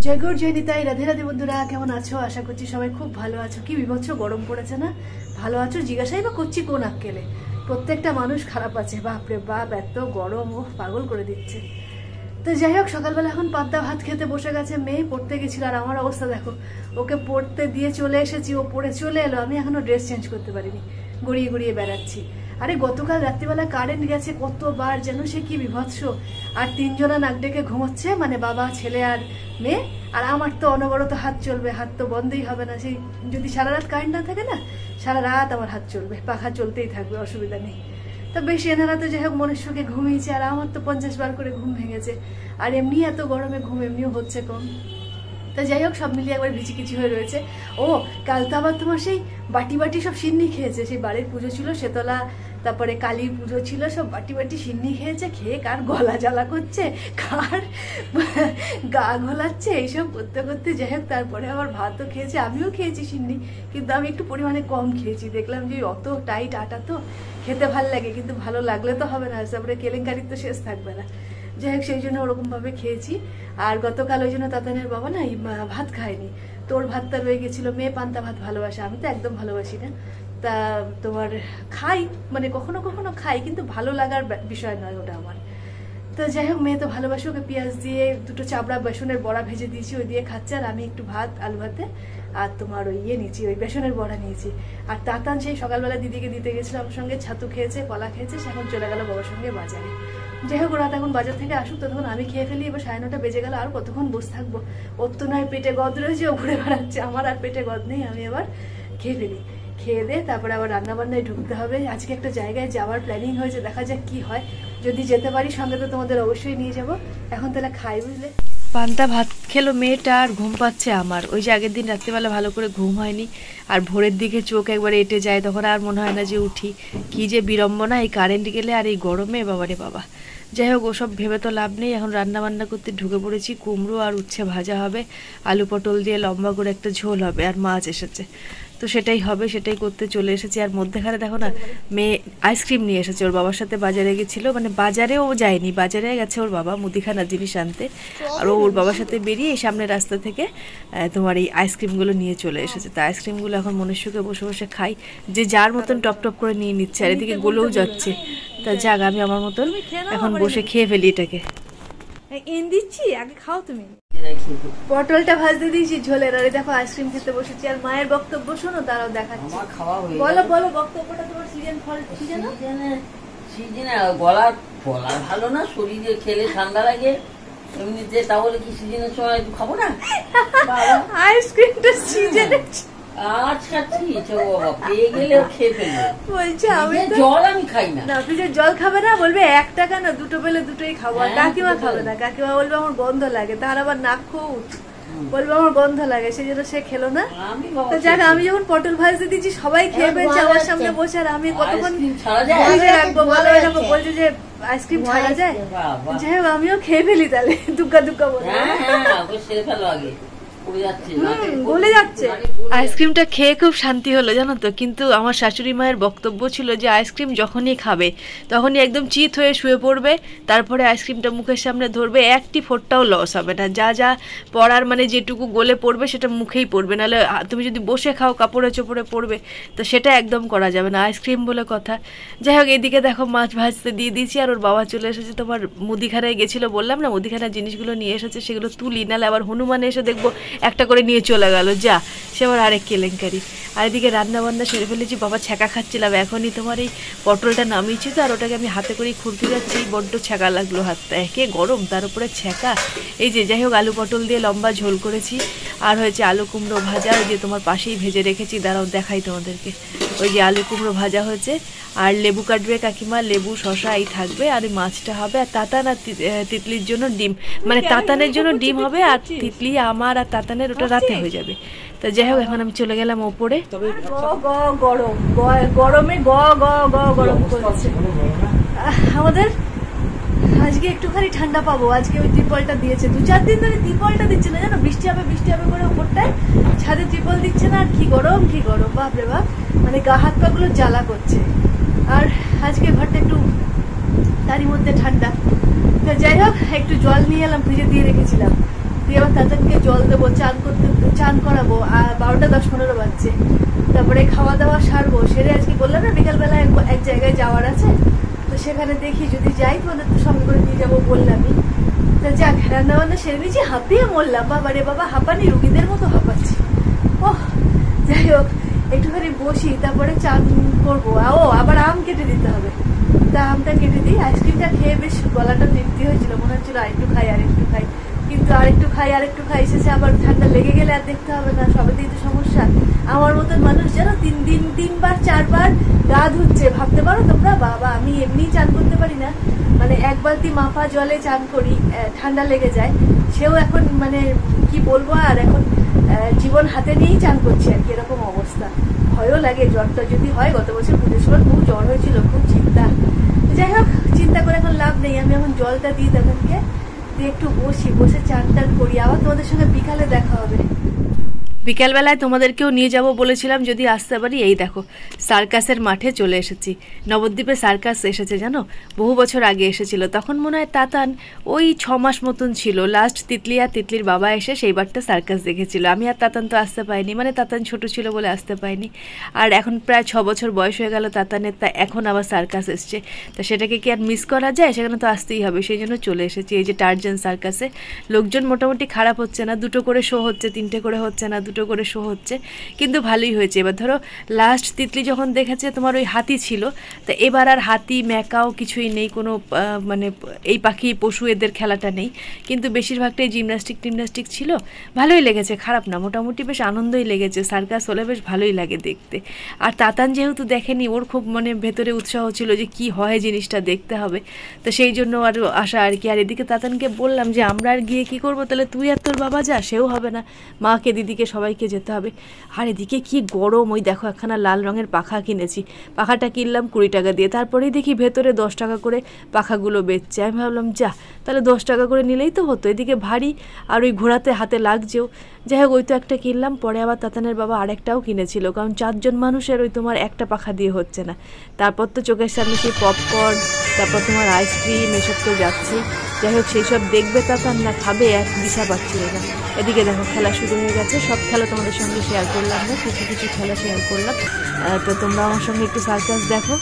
জয় গৌর জয় নিতাই, রাধে রাধে। বন্ধুরা কেমন আছো? আশা করছি সবাই খুব ভালো আছো। কি বিভৎস গরম পড়েছে না? ভালো আছো জিজ্ঞাসাই বা করছি কোন আক্কেলে? প্রত্যেকটা মানুষ খারাপ আছে। বাপরে বাপ, এত গরম, ও পাগল করে দিচ্ছে। তো যাই হোক, সকালবেলা এখন পান্তা ভাত খেতে বসে গেছে। মেয়ে পড়তে গেছিল, আর আমার অবস্থা দেখো, ওকে পড়তে দিয়ে চলে এসেছি, ও পড়ে চলে এলো, আমি এখনো ড্রেস চেঞ্জ করতে পারিনি, গড়িয়ে গড়িয়ে বেড়াচ্ছি। আরে গতকাল রাত্রিবেলা কারেন্ট গেছে কতবার, যেন সে কি বিভৎস। আর তিনজনা নাক ডেকে ঘুমোচ্ছে, মানে বাবা, ছেলে আর মেয়ে। আর আমার তো অনবরত হাত চলবে, হাত তো বন্ধই হবে না। সেই যদি সারা রাত কারেন্ট না থাকে না, সারা রাত আমার হাত চলবে, পাখা চলতেই থাকবে, অসুবিধা নেই। তো বেশ, এনারা তো যাই হোক মনের সুখে ঘুমিয়েছে, আর আমার তো 50 বার করে ঘুম ভেঙেছে। আর এমনি এত গরমে ঘুম এমনিও হচ্ছে কম। তা যাই হোক, সব মিলিয়ে একবার ভিচিকিচি হয়ে রয়েছে। ও কাল তো আবার তোমার সেই বাটি বাটি সব সিন্নি খেয়েছে। সেই বাড়ির পুজো ছিল, শেতলা, তারপরে কালী পুজো ছিল, সব বাটি বাটি সিন্নি খেয়েছে। খেয়ে কার গলা জ্বালা করছে, কার গা ঘোলাচ্ছে, এইসব করতে করতে যাই হোক তারপরে আবার ভাতও খেয়েছে। আমিও খেয়েছি সিন্নি, কিন্তু আমি একটু পরিমাণে কম খেয়েছি। দেখলাম যে অত টাইট আটা তো খেতে ভাল লাগে, কিন্তু ভালো লাগলে তো হবে না, তারপরে কেলেঙ্কারির তো শেষ থাকবে না। যাই হোক, সেই জন্য ওরকমভাবে খেয়েছি। আর গতকাল ওই জন্য তাতানের বাবা না ভাত খায়নি, তোর ভাতটা রয়ে গেছিলো। মেয়ে পান্তা ভাত ভালোবাসে, আমি তো একদম ভালোবাসি না। তা তোমার খাই, মানে কখনো কখনো খাই, কিন্তু ভালো লাগার বিষয় নয় ওটা আমার। তো যাই হোক, মেয়ে তো ভালোবাসে, ওকে পেঁয়াজ দিয়ে দুটো চাবড়া বেসনের বড়া ভেজে দিয়েছি, ওই দিয়ে খাচ্ছে। আর আমি একটু ভাত, আলু ভাতে, আর তোমার ওই নিয়েছি, ওই বেসনের বড়া নিয়েছি। আর তাতান সেই সকালবেলা দিদিকে দিতে গেছিল আমার সঙ্গে, ছাতু খেয়েছে, কলা খেয়েছে, সে এখন চলে গেল বাবার সঙ্গে বাজারে। যাই হোক, ওরা এখন বাজার থেকে আসুক, তখন আমি খেয়ে ফেলি। এবার 9:30 বেজে গেল, আর কতক্ষণ বসে থাকবো? ওর তো নয় পেটে গদ রয়েছে, ও ঘুরে বেড়াচ্ছে, আমার আর পেটে গদ নেই। আমি এবার খেয়ে ফেলি, খেয়ে দিয়ে তারপরে আবার রান্নাবান্নায় ঢুকতে হবে। আজকে একটা জায়গায় যাওয়ার প্ল্যানিং হয়েছে, দেখা যাক কি হয়। যদি যেতে পারি সঙ্গে তো তোমাদের অবশ্যই নিয়ে যাব। এখন তাহলে খাই, বুঝলে। পান্তা ভাত খেলো মেয়েটা, আর ঘুম পাচ্ছে আমার। ওই যে আগের দিন রাত্রিবেলা ভালো করে ঘুম হয়নি, আর ভোরের দিকে চোখ একবার এঁটে যায়, তখন আর মনে হয় না যে উঠি। কি যে বিড়ম্বনা এই কারেন্ট গেলে আর এই গরমে, বাবারে বাবা। যাই হোক, ওসব ভেবে তো লাভ নেই। এখন রান্না বান্না করতে ঢুকে পড়েছি। কুমড়ো আর উচ্ছে ভাজা হবে, আলু পটল দিয়ে লম্বা করে একটা ঝোল হবে, আর মাছ এসেছে, তো সেটাই হবে, সেটাই করতে চলে এসেছি। আর মধ্যেখানে দেখো না, মেয়ে আইসক্রিম নিয়ে এসেছে, ওর বাবার সাথে বাজারে গেছিলো, মানে বাজারেও যায়নি, বাজারে গেছে ওর বাবা মুদিখানার জিনিস আনতে। আর ওর বাবার সাথে বেরিয়ে এই সামনে রাস্তা থেকে তোমার এই আইসক্রিমগুলো নিয়ে চলে এসেছে। তা আইসক্রিমগুলো এখন মনের সুখে বসে বসে খাই, যে যার মতন টপ টপ করে নিয়ে নিচ্ছে, আর এদিকে গলেও যাচ্ছে। তা যাক, আমি আমার মতন এখন বসে খেয়ে ফেলি এটাকে। দিচ্ছি, আগে খাও তুমি। পটলটা ভাজতে দিয়েছি ঝোলের, আর দেখো আইসক্রিম খেতে বসেছি। আর মায়ের বক্তব্য শোনো, তারাও দেখাচ্ছি। বলো বলো, বক্তব্যটা তোমার। সিজন ফল কি জানো? সিজনে গলা ভালো না, শরীরে খেলে ঠান্ডা লাগে এমনিতে, তাহলে কি সিজনের সময় একটু খাবো না? আইসক্রিমটা সিজনে আচ্ছা ঠিক আছে, পেয়ে গেলে খেয়ে ফেলবো। বলছে আমি জল আমি খাই না। না, ফ্রিজের জল খাবে না, বলবে 1 টাকা না, দুটো পেলে দুটোই খাবো। আর কাকিমা খাবে না, কাকিমা বলবে আমার গন্ধ লাগে, তার আবার নাক খুব, বলবে আমার গন্ধ লাগে, সেই জন্য সে খেলো না। তো যাক, আমি যখন পটল ভাজতে দিচ্ছি সবাই খেয়ে ফেলছে আমার সামনে বসে, আর আমি কতক্ষণ রাখবো বলো? এরকম বলছে যে আইসক্রিম ছাড়া যায়। যাই হোক, আমিও খেয়ে ফেলি তাহলে, দুগ্গা দুগ্গা বলে। বলে যাচ্ছে। আইসক্রিমটা খেয়ে খুব শান্তি হলো জানো তো। কিন্তু আমার শাশুড়ি মায়ের বক্তব্য ছিল যে আইসক্রিম যখনই খাবে তখনই একদম চিত হয়ে শুয়ে পড়বে, তারপরে আইসক্রিমটা মুখের সামনে ধরবে, একটি ফোঁটাও লস হবে না। যা যা পড়ার মানে যেটুকু গলে পড়বে সেটা মুখেই পড়বে, নাহলে তুমি যদি বসে খাও কাপড়ে চোপড়ে পড়বে, তো সেটা একদম করা যাবে না, আইসক্রিম বলে কথা। যাই হোক, এদিকে দেখো মাছ ভাজতে দিয়ে দিয়েছি, আর ওর বাবা চলে এসেছে। তোমার মুদিখানায় গেছিলো বললাম না, মুদিখানার জিনিসগুলো নিয়ে এসেছে, সেগুলো তুলি, নাহলে আবার হনুমানে এসে দেখবো একটা করে নিয়ে চলে গেল, যা সে আবার আরেক কেলেঙ্কারি। আর এদিকে রান্না বান্না সেরে ফেলেছি। বাবা ছ্যাঁকা খাচ্ছিলাম, এখনই তোমার এই পটলটা নামিয়েছি তো, আর ওটাকে আমি হাতে করেই খুঁড়তে যাচ্ছি, বড্ড ছ্যাঁকা লাগলো হাতটা, একে গরম তার উপরে ছ্যাঁকা। এই যে যাই হোক, আলু পটল দিয়ে লম্বা ঝোল করেছি, আর হয়েছে আলু কুমড়ো ভাজা, ওই যে তোমার পাশেই ভেজে রেখেছি, দাঁড়াও দেখাই তোমাদেরকে। ওই যে আলু কুমড়ো ভাজা হয়েছে, আর লেবু কাটবে কাকিমা, লেবু শশা এই থাকবে, আর এই মাছটা হবে। আর তাতান আর তিতলির জন্য ডিম, মানে তাতানের জন্য ডিম হবে, আর তিতলি আমার আর তাতানের ওটা রাতে হয়ে যাবে। তো যাই হোক, এখন আমি চলে গেলাম ওপরে। গরম গরমে গরম করছে আমাদের। আজকে একটুখানি ঠান্ডা পাবো, আজকে ওই ত্রিপলটা দিয়েছে, 2-4 দিন ধরে ত্রিপলটা দিচ্ছে না জানো, বৃষ্টি হবে করে উপরটায় ছাদে ত্রিপল দিচ্ছে না। আর কি গরম বাপরে বাপ, মানে গা হাত পা গুলো জ্বালা করছে। আর আজকে ঘরটা একটু তারই মধ্যে ঠান্ডা। তো যাই হোক, একটু জল নিয়ে এলাম, ফ্রিজে দিয়ে রেখেছিলাম, দিয়ে আবার তাতানকে জল দেবো, চান করাবো, আর 12টা 10-15 বাজছে। তারপরে খাওয়া দাওয়া সারবো, সেরে আজকে বললাম না বিকালবেলা এক জায়গায় যাওয়ার আছে, তো সেখানে দেখি যদি যাই তোমাদের তো সঙ্গে করে নিয়ে যাবো বললামই। তা যাক, রান্না বান্না সেরে নিয়েছি, হাঁপিয়ে মরলাম। বাবা রে বাবা, হাঁপানি রুগীদের মতো হাঁপাচ্ছি। ওহ, যাই হোক, একটুখানি বসি, তারপরে চান করবো। আবার আম কেটে দিতে হবে, তা আমটা কেটে দিই। আইসক্রিমটা খেয়ে বেশ গলাটা তৃপ্তি হয়েছিল, মনে হচ্ছিল আরেকটু খাই, কিন্তু আরেকটু খাই শেষে আবার ঠান্ডা লেগে গেলে আর দেখতে হবে না, সবেতেই তো সমস্যা। আমার মতন মানুষ জানো 3বার 4বার গা ধুচ্ছে, ভাবতে পারো তোমরা? বাবা, আমি এমনি চান করতে পারি না, মানে 1 বালতি মাপা জলে চান করি, ঠান্ডা লেগে যায়। সেও এখন মানে কি বলবো, আর এখন জীবন হাতে নিয়েই চান করছি আর কি, এরকম অবস্থা। ভয়ও লাগে, জ্বরটা যদি হয়। গত বছর পুজোর সময় খুব জ্বর হয়েছিল, খুব চিন্তা। যাই হোক, চিন্তা করে এখন লাভ নেই। আমি এখন জলটা দিই তাদেরকে, দিয়ে একটু বসে চান করি। আবার তোমাদের সঙ্গে বিকালে দেখা হবে। বিকালবেলায় তোমাদেরকেও নিয়ে যাব বলেছিলাম যদি আসতে পারি। এই দেখো, সার্কাসের মাঠে চলে এসেছি। নবদ্বীপে সার্কাস এসেছে জানো, বহু বছর আগে এসেছিল। তখন মনে হয় তাতান ওই 6 মাস মতন ছিল। লাস্ট তিতলি আর তিতলির বাবা এসে সেইবারটা সার্কাস দেখেছিল। আমি আর তাতান তো আসতে পাইনি, মানে তাতান ছোট ছিল বলে আসতে পাইনি। আর এখন প্রায় 6 বছর বয়স হয়ে গেল তাতানের, তা এখন আবার সার্কাস এসছে। তা সেটাকে কি আর মিস করা যায়? সেখানে তো আসতেই হবে, সেই জন্য চলে এসেছি। এই যে টার্জান সার্কাসে লোকজন মোটামুটি খারাপ হচ্ছে না, 2টো করে শো হচ্ছে, 3টে করে হচ্ছে না, 2টো করে শো হচ্ছে, কিন্তু ভালোই হয়েছে। এবার ধরো লাস্ট তিতলি যখন দেখেছে তোমার ওই হাতি ছিল, তা এবার আর হাতি ম্যাকাও কিছুই নেই, কোনো মানে এই পাখি পশু এদের খেলাটা নেই, কিন্তু বেশিরভাগটাই জিমন্যাস্টিক ছিল। ভালোই লেগেছে, খারাপ না, মোটামুটি বেশ আনন্দই লেগেছে। সার্কাস হলে বেশ ভালোই লাগে দেখতে। আর তাতান যেহেতু দেখেনি, ওর খুব মানে ভেতরে উৎসাহ ছিল যে কি হয় জিনিসটা দেখতে হবে, তো সেই জন্য আর আশা আর কি। আর এদিকে তাতানকে বললাম যে আমরা আর গিয়ে কি করবো, তাহলে তুই আর তোর বাবা যা, সেও হবে না, মাকে দিদিকে সবাইকে যেতে হবে। আর এদিকে কি গরম, ওই দেখো একখানা লাল রঙের পাখা কিনেছি, পাখাটা কিনলাম 20 টাকা দিয়ে। তারপরেই দেখি ভেতরে 10 টাকা করে পাখাগুলো বেচছে। আমি ভাবলাম যা, তাহলে 10 টাকা করে নিলেই তো হতো, এদিকে ভারী আর ওই ঘোরাতে হাতে লাগছেও। যাই হোক, ওই তো একটা কিনলাম। পরে আবার তাতানের বাবা আরেকটাও কিনেছিল, কারণ 4 জন মানুষের ওই তোমার একটা পাখা দিয়ে হচ্ছে না। তারপর তো চোখের সামনে সেই পপকর্ন, তারপর তোমার আইসক্রিম, এসব তো যাচ্ছেই। যাই হোক, সেই সব দেখবে তাতান না খাবে, এক দিশা পাচ্ছিল না। এদিকে দেখো খেলা শুরু হয়ে গেছে। সব খেলা তোমাদের সঙ্গে শেয়ার করলাম না, কিছু খেলা শেয়ার করলাম। তো তোমরা আমার সঙ্গে একটু সার্কাস দেখো।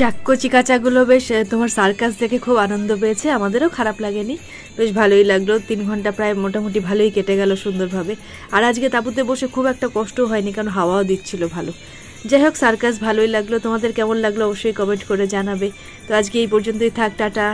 চাক্কচি কাচাগুলো বেশ তোমার সার্কাস দেখে খুব আনন্দ পেয়েছে, আমাদেরও খারাপ লাগেনি, বেশ ভালোই লাগলো। 3 ঘন্টা প্রায় মোটামুটি ভালোই কেটে গেল সুন্দরভাবে। আর আজকে তাঁবুতে বসে খুব একটা কষ্ট হয়নি, কারণ হাওয়াও দিচ্ছিল ভালো। যাই হোক, সার্কাস ভালোই লাগলো। তোমাদের কেমন লাগলো অবশ্যই কমেন্ট করে জানাবে। তো আজকে এই পর্যন্তই থাক, টাটা।